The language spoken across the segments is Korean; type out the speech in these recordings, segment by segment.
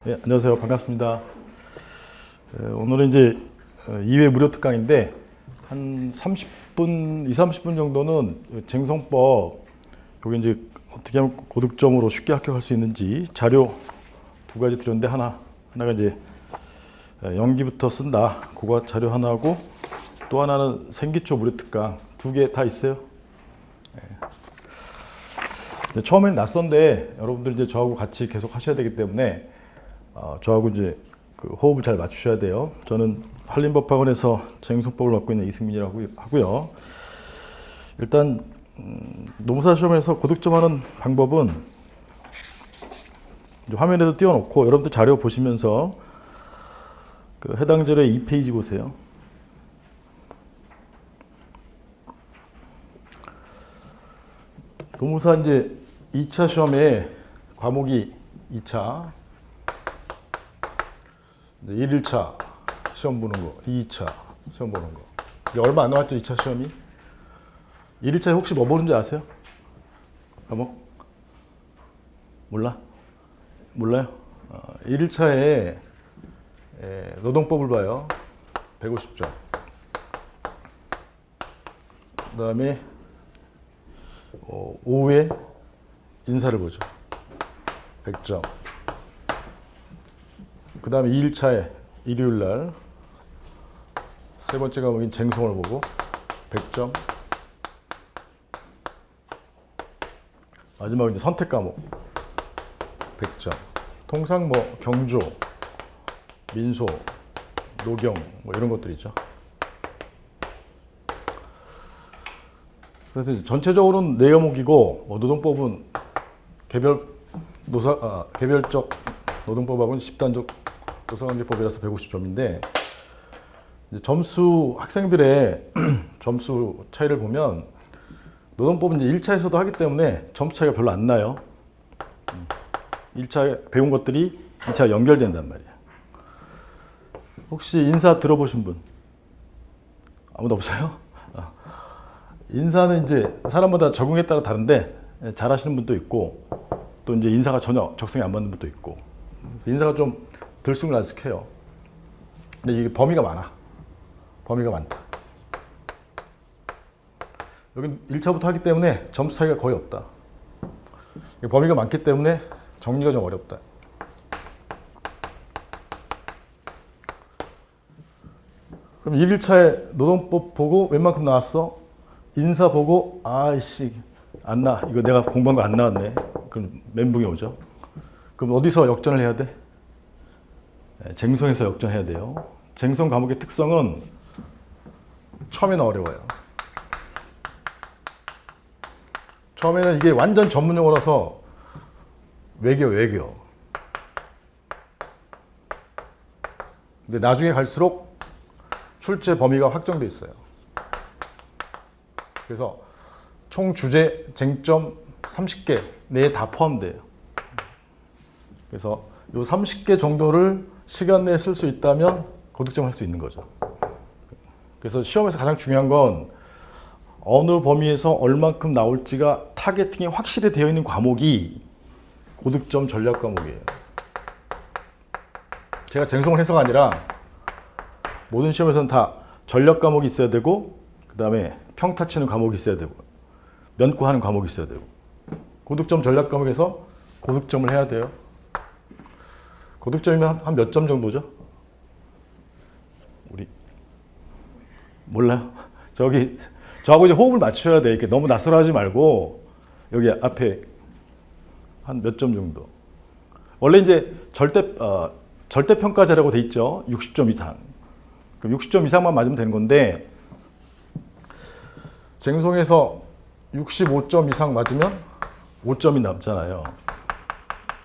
네, 안녕하세요. 반갑습니다. 오늘은 이제 2회 무료 특강인데 한 30분, 30분 정도는 쟁송법, 여기 이제 어떻게 하면 고득점으로 쉽게 합격할 수 있는지 자료 두 가지 드렸는데 하나가 이제 연기부터 쓴다. 그거 자료 하나고 또 하나는 생기초 무료 특강 두 개 다 있어요. 처음에는 낯선데 여러분들 이제 저하고 같이 계속 하셔야 되기 때문에 저하고 이제 그 호흡을 잘 맞추셔야 돼요. 저는 한림법학원에서 쟁송법을 맡고 있는 이승민이라고 하고요. 일단 노무사 시험에서 고득점하는 방법은 이제 화면에도 띄워놓고 여러분들 자료 보시면서 그 해당 자료의 2페이지 보세요. 노무사 이제 2차 시험에 과목이 2차 1차 시험 보는 거, 2차 시험 보는 거. 얼마 안 남았죠, 2차 시험이? 1차에 혹시 뭐 보는지 아세요? 과목? 몰라요? 1차에 노동법을 봐요. 150점. 그 다음에 오후에 인사를 보죠. 100점. 그 다음에 2일차에 일요일날 세 번째 과목인 쟁송을 보고 100점. 마지막으로 이제 선택 과목 100점. 통상 뭐 경조, 민소, 노경 뭐 이런 것들 있죠. 그래서 이제 전체적으로는 4과목이고 노동법은 개별적 노동법하고는 집단적 노사관계법이라서 150점인데 점수 학생들의 점수 차이를 보면 노동법은 이제 1차에서도 하기 때문에 점수 차이가 별로 안 나요. 1차에 배운 것들이 2차에 연결된단 말이에요. 혹시 인사 들어보신 분? 아무도 없어요? 인사는 이제 사람마다 적응에 따라 다른데 잘하시는 분도 있고 또 이제 인사가 전혀 적성에 안 맞는 분도 있고 인사가 좀 들쑥날쑥해요. 근데 이게 범위가 많아. 범위가 많다. 여기 1차부터 하기 때문에 점수 차이가 거의 없다. 범위가 많기 때문에 정리가 좀 어렵다. 그럼 1일차에 노동법 보고 웬만큼 나왔어? 인사 보고 아이씨 안 나. 이거 내가 공부한 거 안 나왔네. 그럼 멘붕이 오죠. 그럼 어디서 역전을 해야 돼? 쟁송에서 역전해야 돼요. 쟁송 과목의 특성은 처음에는 어려워요. 처음에는 이게 완전 전문 용어라서 외겨. 근데 나중에 갈수록 출제 범위가 확정돼 있어요. 그래서 총 주제, 쟁점 30개 내에 다 포함돼요. 그래서 이 30개 정도를 시간 내에 쓸 수 있다면 고득점 할 수 있는 거죠. 그래서 시험에서 가장 중요한 건 어느 범위에서 얼만큼 나올지가 타겟팅이 확실히 되어 있는 과목이 고득점 전략 과목이에요. 제가 쟁송을 해서가 아니라 모든 시험에서는 다 전략 과목이 있어야 되고 그 다음에 평타 치는 과목이 있어야 되고 면고하는 과목이 있어야 되고 고득점 전략 과목에서 고득점을 해야 돼요. 고득점이면 한 몇 점 정도죠? 우리 몰라요? 저하고 이제 호흡을 맞춰야 돼. 이렇게 너무 낯설어하지 말고 여기 앞에 한 몇 점 정도. 원래 이제 절대 평가제라고 돼 있죠. 60점 이상. 그럼 60점 이상만 맞으면 되는 건데 쟁송에서 65점 이상 맞으면 5점이 남잖아요.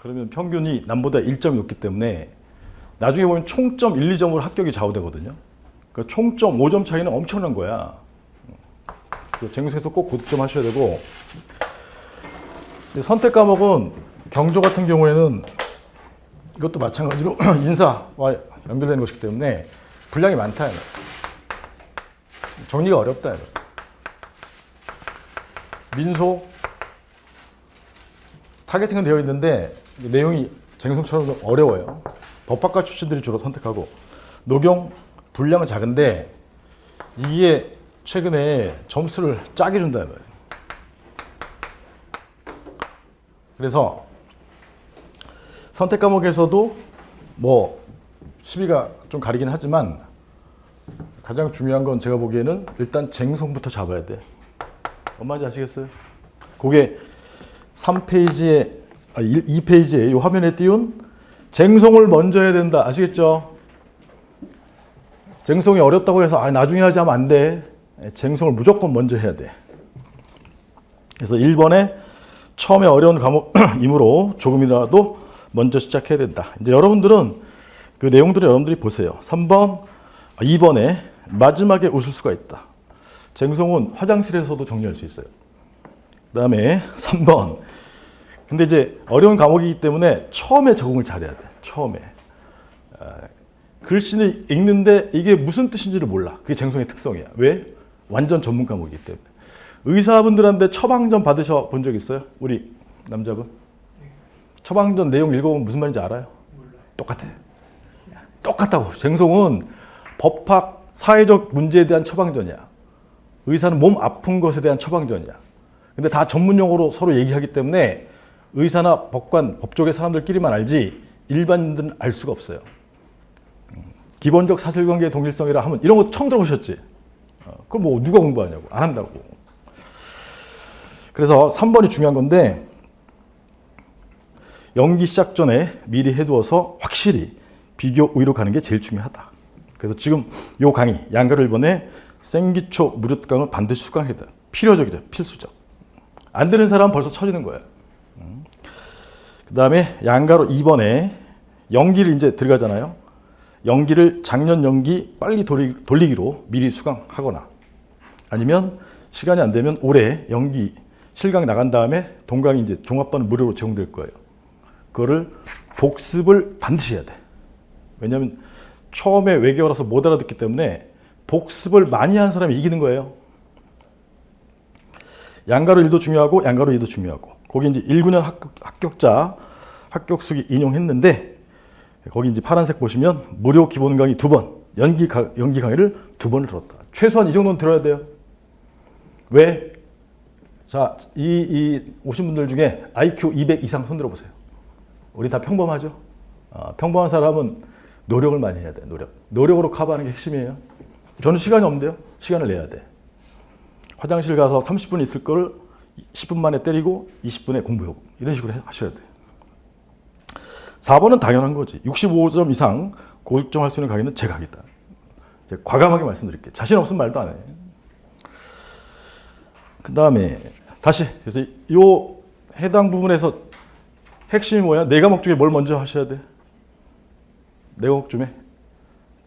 그러면 평균이 남보다 1점이 높기 때문에 나중에 보면 총점 1, 2점으로 합격이 좌우되거든요. 그러니까 총점 5점 차이는 엄청난 거야. 쟁송에서 꼭 고득점 하셔야 되고 선택 과목은 경조 같은 경우에는 이것도 마찬가지로 인사와 연결되는 것이기 때문에 분량이 많다. 정리가 어렵다. 민소 타겟팅은 되어 있는데 내용이 쟁송처럼 좀 어려워요. 법학과 출신들이 주로 선택하고 녹용 분량은 작은데 이게 최근에 점수를 짜게 준다는 거예요. 그래서 선택 과목에서도 뭐 수비가 좀 가리긴 하지만 가장 중요한 건 제가 보기에는 일단 쟁송부터 잡아야 돼. 뭔 말인지 아시겠어요? 그게 3페이지에 2페이지에 이 화면에 띄운 쟁송을 먼저 해야 된다. 아시겠죠? 쟁송이 어렵다고 해서 나중에 하지 하면 안 돼. 쟁송을 무조건 먼저 해야 돼. 그래서 1번에 처음에 어려운 과목이므로 조금이라도 먼저 시작해야 된다. 이제 여러분들은 그 내용들을 여러분들이 보세요. 3번, 2번에 마지막에 웃을 수가 있다. 쟁송은 화장실에서도 정리할 수 있어요. 그 다음에 3번. 근데 이제 어려운 과목이기 때문에 처음에 적응을 잘해야 돼. 처음에. 글씨를 읽는데 이게 무슨 뜻인지를 몰라. 그게 쟁송의 특성이야. 왜? 완전 전문 과목이기 때문에. 의사분들한테 처방전 받으셔 본 적 있어요? 우리 남자분? 처방전 내용 읽어보면 무슨 말인지 알아요? 똑같아. 똑같다고. 쟁송은 법학, 사회적 문제에 대한 처방전이야. 의사는 몸 아픈 것에 대한 처방전이야. 근데 다 전문 용어로 서로 얘기하기 때문에 의사나 법관, 법조계 사람들끼리만 알지 일반인들은 알 수가 없어요. 기본적 사실관계의 동일성이라 하면 이런 거 처음 들어보셨지? 그럼 뭐 누가 공부하냐고. 안 한다고. 그래서 3번이 중요한 건데 연기 시작 전에 미리 해두어서 확실히 비교 우위로 가는 게 제일 중요하다. 그래서 지금 요 강의 양가로 1번에 생기초 무료 특강을 반드시 수강해야 돼. 필요적이죠. 필수적. 안 되는 사람은 벌써 처지는 거예요. 그 다음에 양가로 2번에 연기를 이제 들어가잖아요. 연기를 작년 연기 빨리 돌리기로 미리 수강하거나 아니면 시간이 안 되면 올해 연기 실강 나간 다음에 동강이 이제 종합반은 무료로 제공될 거예요. 그거를 복습을 반드시 해야 돼. 왜냐하면 처음에 외계어라서 못 알아듣기 때문에 복습을 많이 한 사람이 이기는 거예요. 양가로 1도 중요하고 양가로 2도 중요하고 거기 이제 1, 9년 합격자 합격수기 인용했는데 거기 이제 파란색 보시면 무료 기본 강의 2번, 연기 강의를 2번을 들었다. 최소한 이 정도는 들어야 돼요. 왜? 자, 이 오신 분들 중에 IQ 200 이상 손 들어보세요. 우리 다 평범하죠? 평범한 사람은 노력을 많이 해야 돼. 노력으로 커버하는 게 핵심이에요. 저는 시간이 없는데요. 시간을 내야 돼. 화장실 가서 30분 있을 걸 10분 만에 때리고 20분에 공부하고 이런 식으로 하셔야 돼요. 4번은 당연한 거지. 65점 이상 고득점 할 수 있는 강의는 제 강의다. 과감하게 말씀드릴게요. 자신 없으면 말도 안 해. 그 다음에 다시 그래서 요 해당 부분에서 핵심이 뭐야? 4과목 중에 뭘 먼저 하셔야 돼? 4과목 중에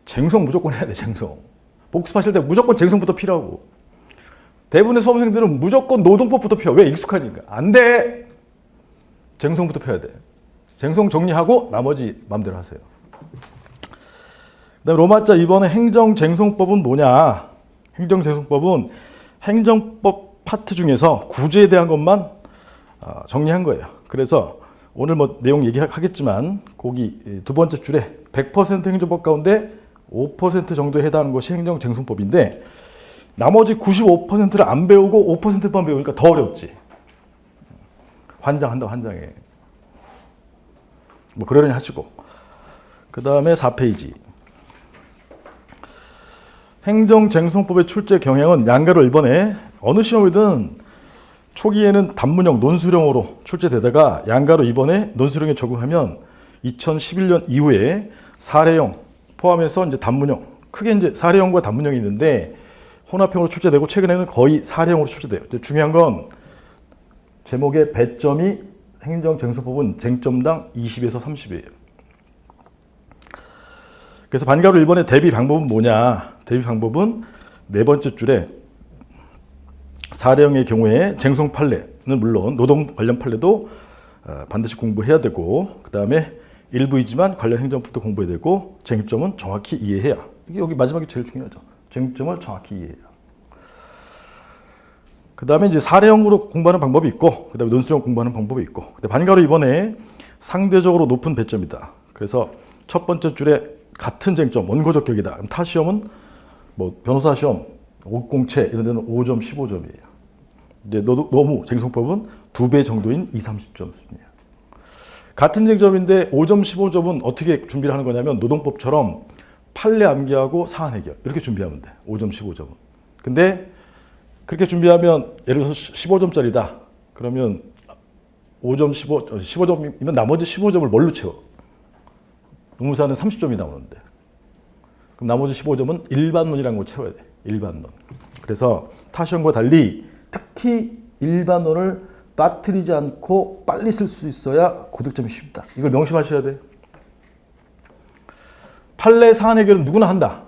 쟁송 무조건 해야 돼. 쟁송. 복습하실 때 무조건 쟁송부터 필요하고 대부분의 수험생들은 무조건 노동법부터 펴. 왜? 익숙하니까. 안 돼. 쟁송부터 펴야 돼. 쟁송 정리하고 나머지 마음대로 하세요. 그다음에 로마자 2번에 행정쟁송법은 뭐냐? 행정쟁송법은 행정법 파트 중에서 구제에 대한 것만 정리한 거예요. 그래서 오늘 뭐 내용 얘기하겠지만 거기 두 번째 줄에 100% 행정법 가운데 5% 정도에 해당하는 것이 행정쟁송법인데 나머지 95%를 안 배우고 5%만 배우니까 더 어렵지. 환장한다 환장해. 뭐 그러려니 하시고. 그 다음에 4페이지. 행정쟁송법의 출제 경향은 양가로 1번에 어느 시험이든 초기에는 단문형, 논술형으로 출제되다가 양가로 2번에 논술형에 적용하면 2011년 이후에 사례형 포함해서 이제 단문형, 크게 이제 사례형과 단문형이 있는데 혼합형으로 출제되고 최근에는 거의 사례형으로 출제돼요. 중요한 건 제목의 배점이 행정쟁송법은 쟁점당 20에서 30이에요. 그래서 반가로 1번의 대비 방법은 뭐냐? 대비 방법은 네 번째 줄에 사례형의 경우에 쟁송 판례는 물론 노동 관련 판례도 반드시 공부해야 되고 그 다음에 일부이지만 관련 행정법도 공부해야 되고 쟁점은 정확히 이해해야. 이게 여기 마지막이 제일 중요하죠. 쟁점을 정확히 이해해야. 그 다음에 이제 사례형으로 공부하는 방법이 있고 그 다음에 논술형 공부하는 방법이 있고 반가로 이번에 상대적으로 높은 배점이다. 그래서 첫 번째 줄에 같은 쟁점, 원고적 격이다. 그럼 타 시험은 뭐 변호사 시험, 공채 이런 데는 5점, 15점이에요. 이제 너무 쟁송법은 2배 정도인 20, 30점 수준이에요. 같은 쟁점인데 5점, 15점은 어떻게 준비를 하는 거냐면 노동법처럼 판례 암기하고 사안 해결 이렇게 준비하면 돼. 5점, 15점은. 근데 그렇게 준비하면 예를 들어서 15점짜리다. 그러면 5점, 15점이면 나머지 15점을 뭘로 채워? 노무사는 30점이 나오는데. 그럼 나머지 15점은 일반론이라는 걸 채워야 돼. 일반론. 그래서 타 시험과 달리 특히 일반론을 빠뜨리지 않고 빨리 쓸 수 있어야 고득점이 쉽다. 이걸 명심하셔야 돼. 판례 사안 해결은 누구나 한다.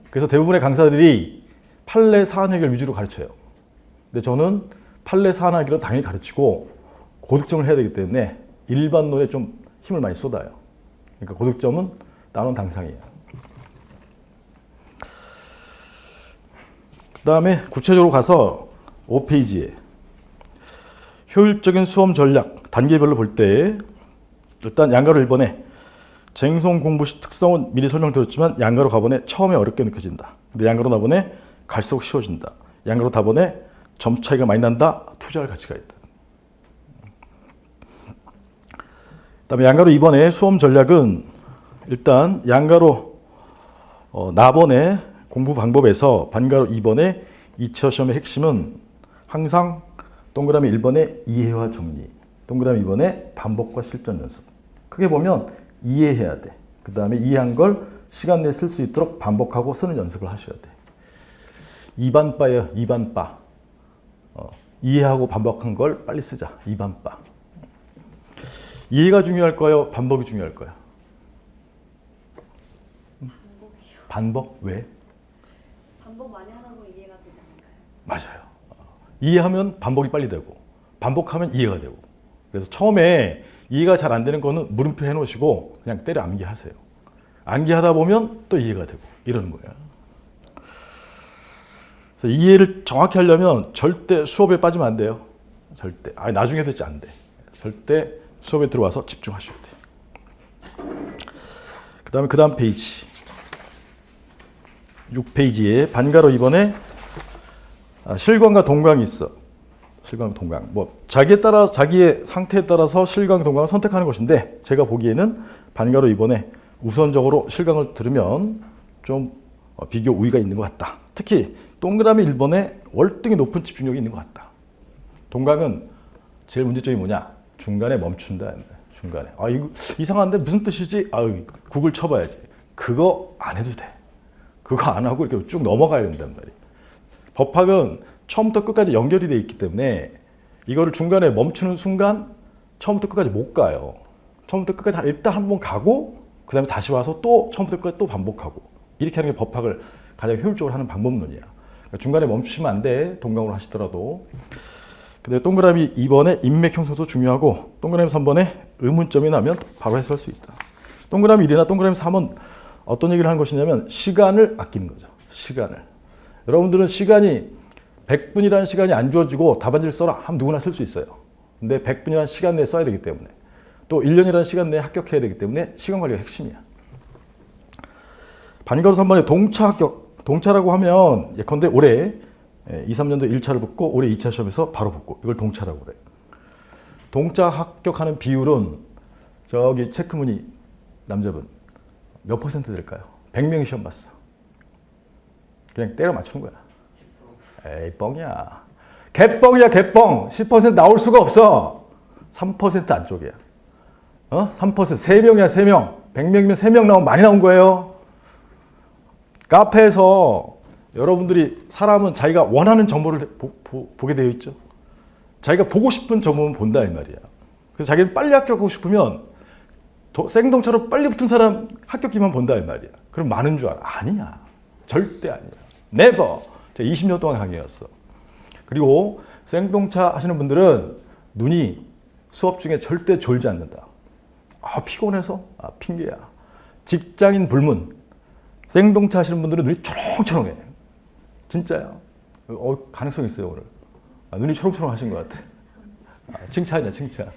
그래서 대부분의 강사들이 판례 사안 해결 위주로 가르쳐요. 근데 저는 판례 사안 해결은 당연히 가르치고 고득점을 해야 되기 때문에 일반론에 좀 힘을 많이 쏟아요. 그러니까 고득점은 나눈 당상이에요. 그 다음에 구체적으로 가서 5페이지에 효율적인 수험 전략 단계별로 볼 때 일단 양가로 1번에 쟁송 공부 시 특성은 미리 설명드렸지만 양가로 가번에 처음에 어렵게 느껴진다. 근데 양가로 나번에 갈수록 쉬워진다. 양가로 다번에 점수 차이가 많이 난다. 투자할 가치가 있다. 그다음에 양가로 2번에 수험 전략은 일단 양가로 나번에 공부 방법에서 반가로 2번에 2차 시험의 핵심은 항상 동그라미 1번에 이해와 정리, 동그라미 2번에 반복과 실전 연습. 크게 보면 이해해야 돼. 그 다음에 이해한 걸 시간 내에 쓸 수 있도록 반복하고 쓰는 연습을 하셔야 돼. 2반바예요. 2반바. 이해하고 반복한 걸 빨리 쓰자. 2반바. 이해가 중요할까요? 반복이 중요할까요? 반복? 왜? 반복 많이 하다 보면 이해가 되지 않을까요? 맞아요. 이해하면 반복이 빨리 되고 반복하면 이해가 되고. 그래서 처음에 이해가 잘 안 되는 거는 물음표 해놓으시고 그냥 때려 암기하세요. 암기하다 보면 또 이해가 되고 이러는 거예요. 그래서 이해를 정확히 하려면 절대 수업에 빠지면 안 돼요. 절대. 나중에 듣지 안 돼. 절대 수업에 들어와서 집중하셔야 돼요. 그 다음 페이지 6페이지에 반가로 이번에 실광과 동광이 있어. 실광, 동광. 뭐 자기의 상태에 따라서 실광, 동광을 선택하는 것인데 제가 보기에는 반가로 이번에 우선적으로 실광을 들으면 좀 비교 우위가 있는 것 같다. 특히 동그라미 1번에 월등히 높은 집중력이 있는 것 같다. 동광은 제일 문제점이 뭐냐? 중간에 멈춘다. 중간에. 이거 이상한데 무슨 뜻이지? 구글 쳐봐야지. 그거 안 해도 돼. 그거 안 하고 이렇게 쭉 넘어가야 된단 말이에요. 법학은 처음부터 끝까지 연결이 되어 있기 때문에 이거를 중간에 멈추는 순간 처음부터 끝까지 못 가요. 처음부터 끝까지 일단 한번 가고 그 다음에 다시 와서 또 처음부터 끝까지 또 반복하고 이렇게 하는 게 법학을 가장 효율적으로 하는 방법론이야. 그러니까 중간에 멈추시면 안 돼. 동강으로 하시더라도. 근데 동그라미 2번에 인맥 형성도 중요하고 동그라미 3번에 의문점이 나면 바로 해소할 수 있다. 동그라미 1이나 동그라미 3은 어떤 얘기를 하는 것이냐면 시간을 아끼는 거죠. 시간을. 여러분들은 시간이 100분이라는 시간이 안 주어지고 답안지를 써라 하면 누구나 쓸 수 있어요. 근데 100분이라는 시간 내에 써야 되기 때문에 또 1년이라는 시간 내에 합격해야 되기 때문에 시간 관리가 핵심이야. 반가로 3번에 동차 합격. 동차라고 하면 예컨대 올해 2, 3년도 1차를 붙고 올해 2차 시험에서 바로 붙고 이걸 동차라고 그래. 동차 합격하는 비율은 저기 체크무늬 남자분 몇 퍼센트 될까요? 100명이 시험 봤어. 그냥 때려 맞추는 거야. 에이 뻥이야. 개뻥이야 개뻥. 10% 나올 수가 없어. 3% 안쪽이야. 3%. 3명이야 3명. 100명이면 3명 나오면 많이 나온 거예요. 카페에서 여러분들이 사람은 자기가 원하는 정보를 보게 되어 있죠. 자기가 보고 싶은 정보만 본다 이 말이야. 그래서 자기는 빨리 합격하고 싶으면 생동차로 빨리 붙은 사람 합격기만 본다 이 말이야. 그럼 많은 줄 알아. 아니야. 절대 아니야. never. 제가 20년 동안 강의했어. 그리고 생동차 하시는 분들은 눈이 수업 중에 절대 졸지 않는다. 피곤해서? 핑계야. 직장인 불문. 생동차 하시는 분들은 눈이 초롱초롱해. 진짜야. 가능성 있어요 오늘. 눈이 초롱초롱 하신 것 같아. 칭찬이야 칭찬.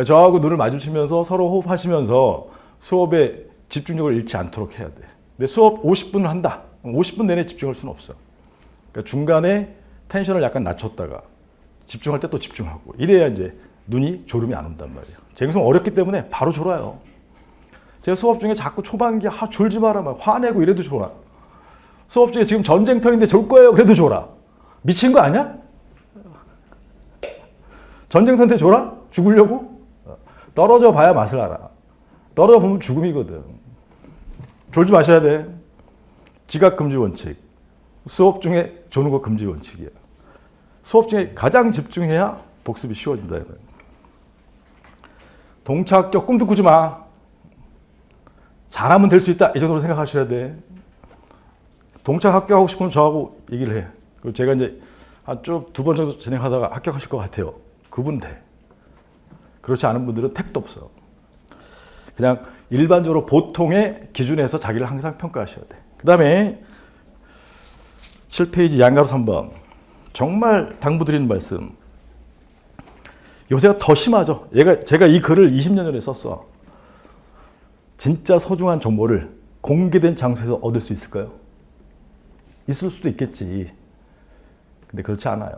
저하고 눈을 마주치면서 서로 호흡하시면서 수업에 집중력을 잃지 않도록 해야 돼. 근데 수업 50분을 한다. 50분 내내 집중할 수는 없어. 그러니까 중간에 텐션을 약간 낮췄다가 집중할 때 또 집중하고 이래야 이제 눈이 졸음이 안 온단 말이에요. 쟁송 어렵기 때문에 바로 졸아요. 제가 수업 중에 자꾸 초반기 졸지 마라 막 화내고 이래도 졸아. 수업 중에 지금 전쟁터인데 졸 거예요. 그래도 졸아. 미친 거 아니야? 전쟁터인데 졸아? 죽으려고? 떨어져 봐야 맛을 알아. 떨어져 보면 죽음이거든. 졸지 마셔야 돼. 지각 금지 원칙. 수업 중에 조는 거 금지 원칙이야. 수업 중에 가장 집중해야 복습이 쉬워진다. 동차 합격 꿈도 꾸지 마. 잘하면 될 수 있다. 이 정도로 생각하셔야 돼. 동차 합격하고 싶으면 저하고 얘기를 해. 그리고 제가 이제 한 쭉 2번 정도 진행하다가 합격하실 것 같아요. 그분 돼. 그렇지 않은 분들은 택도 없어. 그냥 일반적으로 보통의 기준에서 자기를 항상 평가하셔야 돼. 그 다음에 7페이지 양가로 3번. 정말 당부드리는 말씀. 요새가 더 심하죠. 제가 이 글을 20년 전에 썼어. 진짜 소중한 정보를 공개된 장소에서 얻을 수 있을까요? 있을 수도 있겠지. 근데 그렇지 않아요.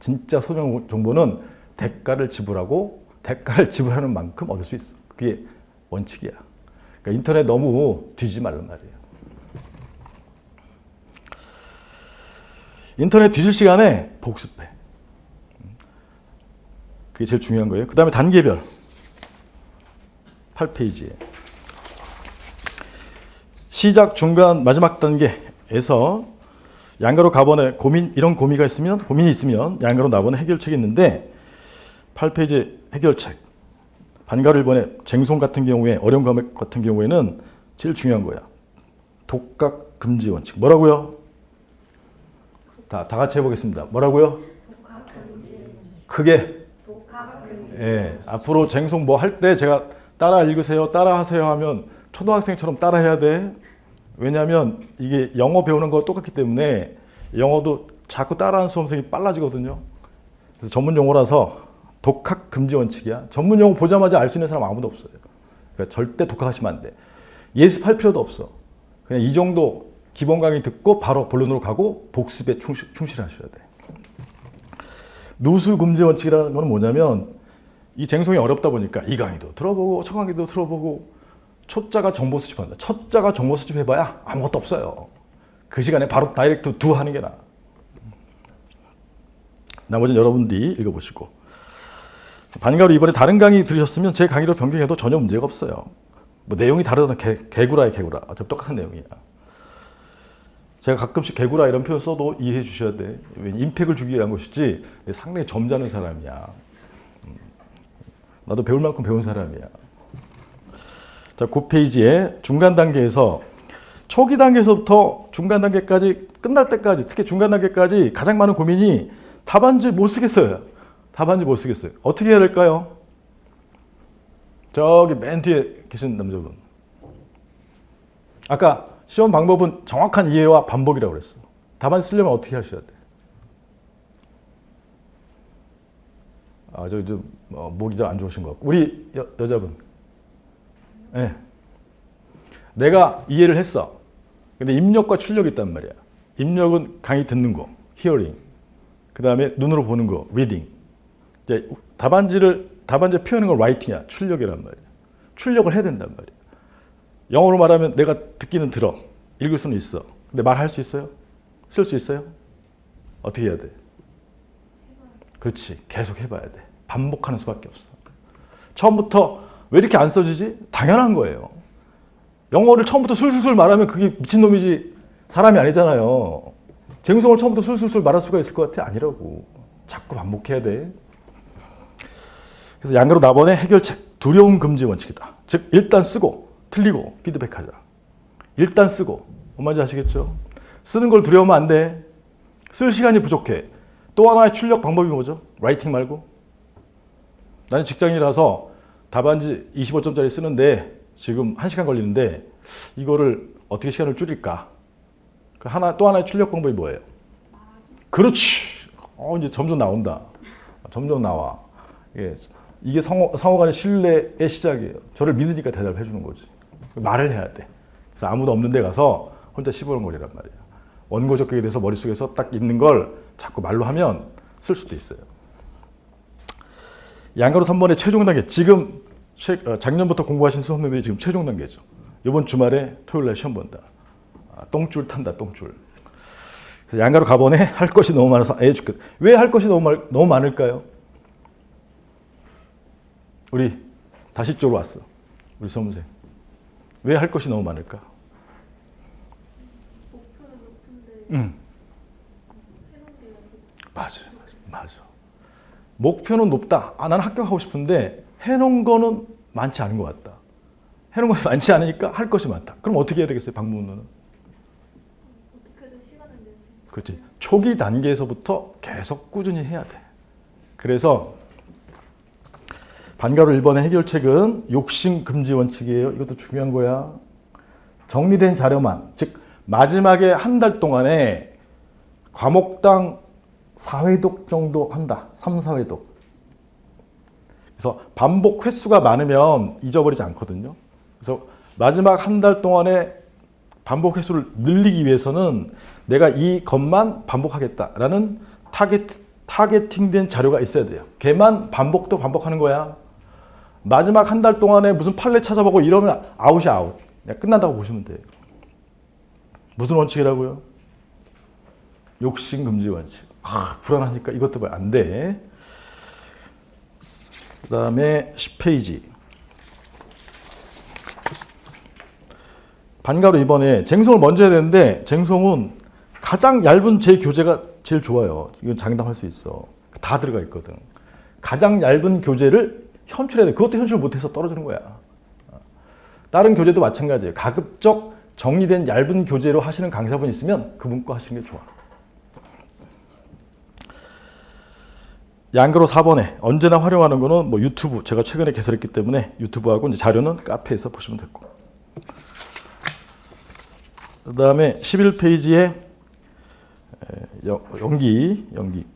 진짜 소중한 정보는 대가를 지불하고 대가를 지불하는 만큼 얻을 수 있어. 그게 원칙이야. 그러니까 인터넷 너무 뒤지지 말란 말이에요. 인터넷 뒤질 시간에 복습해. 그게 제일 중요한 거예요. 그 다음에 단계별 8페이지에 시작, 중간, 마지막 단계에서 양가로 가번에 고민이 있으면 양가로 나번에 해결책이 있는데 8페이지 해결책. 반가로 1번에 쟁송 같은 경우에 어려운 과목 같은 경우에는 제일 중요한 거야. 독학 금지 원칙. 뭐라고요? 다 같이 해보겠습니다. 뭐라고요? 독학 금지. 크게. 독학 금지. 예, 앞으로 쟁송 뭐 할 때 제가 따라 읽으세요, 따라 하세요 하면 초등학생처럼 따라 해야 돼. 왜냐하면 이게 영어 배우는 거 똑같기 때문에 영어도 자꾸 따라하는 수험생이 빨라지거든요. 그래서 전문 용어라서 독학 금지 원칙이야. 전문 용어 보자마자 알 수 있는 사람 아무도 없어요. 그러니까 절대 독학하시면 안 돼. 예습할 필요도 없어. 그냥 이 정도 기본 강의 듣고 바로 본론으로 가고 복습에 충실하셔야 돼. 누수 금지 원칙이라는 건 뭐냐면 이 쟁송이 어렵다 보니까 이 강의도 들어보고 저 강의도 들어보고 초짜가 정보 수집한다. 초짜가 정보 수집해봐야 아무것도 없어요. 그 시간에 바로 다이렉트 두 하는 게 나아. 나머지는 여러분들이 읽어보시고. 반가로 이번에 다른 강의 들으셨으면 제 강의로 변경해도 전혀 문제가 없어요. 뭐 내용이 다르다는 개구라야 개구라. 어차피 똑같은 내용이야. 제가 가끔씩 개구라 이런 표현 써도 이해해 주셔야 돼. 임팩을 주기 위한 것이지 상당히 점잖은 사람이야. 나도 배울 만큼 배운 사람이야. 자, 9페이지에 중간 단계에서 초기 단계에서부터 중간 단계까지 끝날 때까지 특히 중간 단계까지 가장 많은 고민이 답안지 못 쓰겠어요. 답안지 못 쓰겠어요. 어떻게 해야 될까요? 저기 맨 뒤에 계신 남자분. 아까 시험 방법은 정확한 이해와 반복이라고 그랬어. 답안지 쓰려면 어떻게 하셔야 돼? 아, 저기 좀 목이 좀 안 좋으신 것 같고. 우리 여자분. 네. 내가 이해를 했어. 근데 입력과 출력이 있단 말이야. 입력은 강의 듣는 거, 히어링. 그 다음에 눈으로 보는 거, 리딩. 이제 답안지에 표현하는 건 라이팅이야. 출력이란 말이야. 출력을 해야 된단 말이야. 영어로 말하면 내가 듣기는 들어. 읽을 수는 있어. 근데 말할 수 있어요? 쓸 수 있어요? 어떻게 해야 돼? 그렇지. 계속 해봐야 돼. 반복하는 수밖에 없어. 처음부터 왜 이렇게 안 써지지? 당연한 거예요. 영어를 처음부터 술술술 말하면 그게 미친놈이지 사람이 아니잖아요. 쟁송을 처음부터 술술술 말할 수가 있을 것 같아? 아니라고. 자꾸 반복해야 돼. 그래서 양가로 나번에 해결책. 두려움 금지 원칙이다. 즉 일단 쓰고 틀리고 피드백하자. 일단 쓰고. 뭔 말인지 아시겠죠? 쓰는 걸 두려우면 안 돼. 쓸 시간이 부족해. 또 하나의 출력 방법이 뭐죠? 라이팅 말고. 나는 직장인이라서 답안지 25점짜리 쓰는데 지금 1시간 걸리는데 이거를 어떻게 시간을 줄일까? 또 하나의 출력 방법이 뭐예요? 그렇지. 이제 점점 나온다. 점점 나와. 예. 이게 상호 간의 신뢰의 시작이에요. 저를 믿으니까 대답을 해주는 거지. 말을 해야 돼. 그래서 아무도 없는 데 가서 혼자 시부렁거리란 말이야. 원고적격에 대해서 머릿속에서 딱 있는 걸 자꾸 말로 하면 쓸 수도 있어요. 양가로 3번의 최종 단계. 지금 작년부터 공부하신 수험생들이 지금 최종 단계죠. 이번 주말에 토요일날 시험 본다. 똥줄 탄다, 똥줄. 그래서 양가로 가번에 할 것이 너무 많아서 애 죽겠다. 왜 할 것이 너무 많을까요? 우리 다시 쪽으로 왔어. 우리 수험생. 왜 할 것이 너무 많을까? 목표는 높은데 응. 해놓은 맞아. 목표는 높다. 나는 합격하고 싶은데 해놓은 거는 많지 않은 것 같다. 해놓은 것이 많지 않으니까 할 것이 많다. 그럼 어떻게 해야 되겠어요? 방법론은? 어떻게든 시간을 내서 그렇지. 초기 단계에서부터 계속 꾸준히 해야 돼. 그래서 반가로 1번의 해결책은 욕심 금지 원칙이에요. 이것도 중요한 거야. 정리된 자료만, 즉 마지막에 한 달 동안에 과목당 4회독 정도 한다. 3, 4회독. 그래서 반복 횟수가 많으면 잊어버리지 않거든요. 그래서 마지막 한 달 동안에 반복 횟수를 늘리기 위해서는 내가 이 것만 반복하겠다라는 타겟팅된 자료가 있어야 돼요. 걔만 반복도 반복하는 거야. 마지막 한 달 동안에 무슨 판례 찾아보고 이러면 아웃이 아웃. 그냥 끝난다고 보시면 돼요. 무슨 원칙이라고요? 욕심 금지 원칙. 불안하니까 이것도 봐. 안 돼. 그 다음에 10페이지. 반가로 이번에 쟁송을 먼저 해야 되는데 쟁송은 가장 얇은 제 교재가 제일 좋아요. 이건 장담할 수 있어. 다 들어가 있거든. 가장 얇은 교재를 현출해야 돼. 그것도 현출 못해서 떨어지는 거야. 다른 교재도 마찬가지예요. 가급적 정리된 얇은 교재로 하시는 강사분 있으면 그분 거 하시는 게 좋아. 양가로 4번에 언제나 활용하는 거는 뭐 유튜브, 제가 최근에 개설했기 때문에 유튜브하고 이제 자료는 카페에서 보시면 될 거고. 그 다음에 11페이지에 연기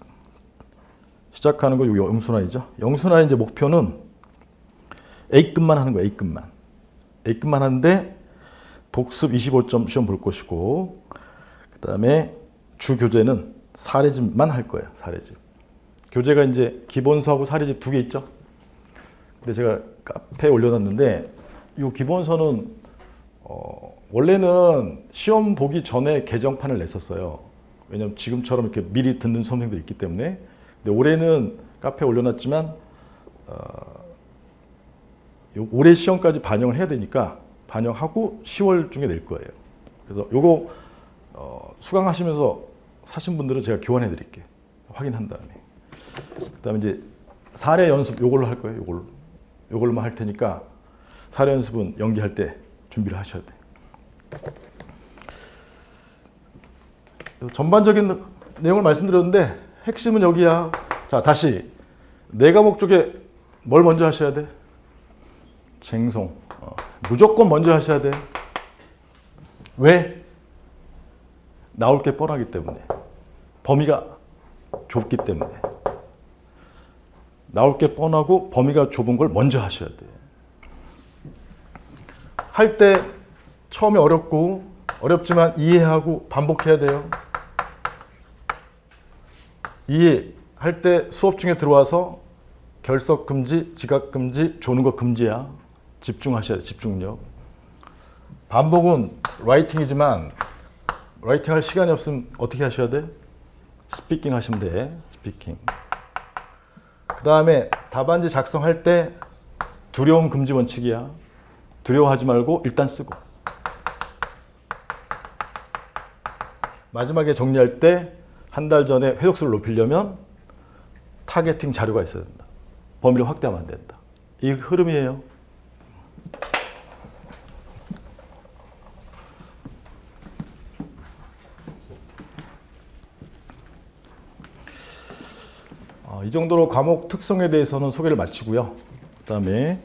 시작하는 거 요 영순환이죠. 영순환의 이제 목표는 A급만 하는 거예요. A급만 하는데 복습 25점 시험 볼 것이고, 그 다음에 주 교재는 사례집만 할 거예요. 사례집. 교재가 이제 기본서하고 사례집 두 개 있죠. 근데 제가 카페에 올려놨는데 이 기본서는 원래는 시험 보기 전에 개정판을 냈었어요. 왜냐하면 지금처럼 이렇게 미리 듣는 수험생들이 있기 때문에. 근데 올해는 카페에 올려놨지만 올해 시험까지 반영을 해야 되니까 반영하고 10월 중에 낼 거예요. 그래서 요거 수강하시면서 사신 분들은 제가 교환해 드릴게요. 확인한 다음에. 그다음에 이제 사례 연습 요걸로 할 거예요. 요걸로만 할 테니까 사례 연습은 연기할 때 준비를 하셔야 돼요. 전반적인 내용을 말씀드렸는데 핵심은 여기야. 자, 다시 네 과목 쪽에 뭘 먼저 하셔야 돼? 쟁송. 무조건 먼저 하셔야 돼. 왜? 나올 게 뻔하기 때문에. 범위가 좁기 때문에. 나올 게 뻔하고 범위가 좁은 걸 먼저 하셔야 돼. 할 때 처음에 어렵지만 이해하고 반복해야 돼요. 이해할 때 수업 중에 들어와서 결석 금지, 지각 금지, 조는 거 금지야. 집중하셔야 돼. 집중력. 반복은 라이팅이지만 라이팅 할 시간이 없으면 어떻게 하셔야 돼? 스피킹 하시면 돼. 스피킹. 그 다음에 답안지 작성할 때 두려움 금지 원칙이야. 두려워하지 말고 일단 쓰고. 마지막에 정리할 때 한 달 전에 회독수를 높이려면 타겟팅 자료가 있어야 된다. 범위를 확대하면 안 된다. 이 흐름이에요. 이 정도로 과목 특성에 대해서는 소개를 마치고요. 그 다음에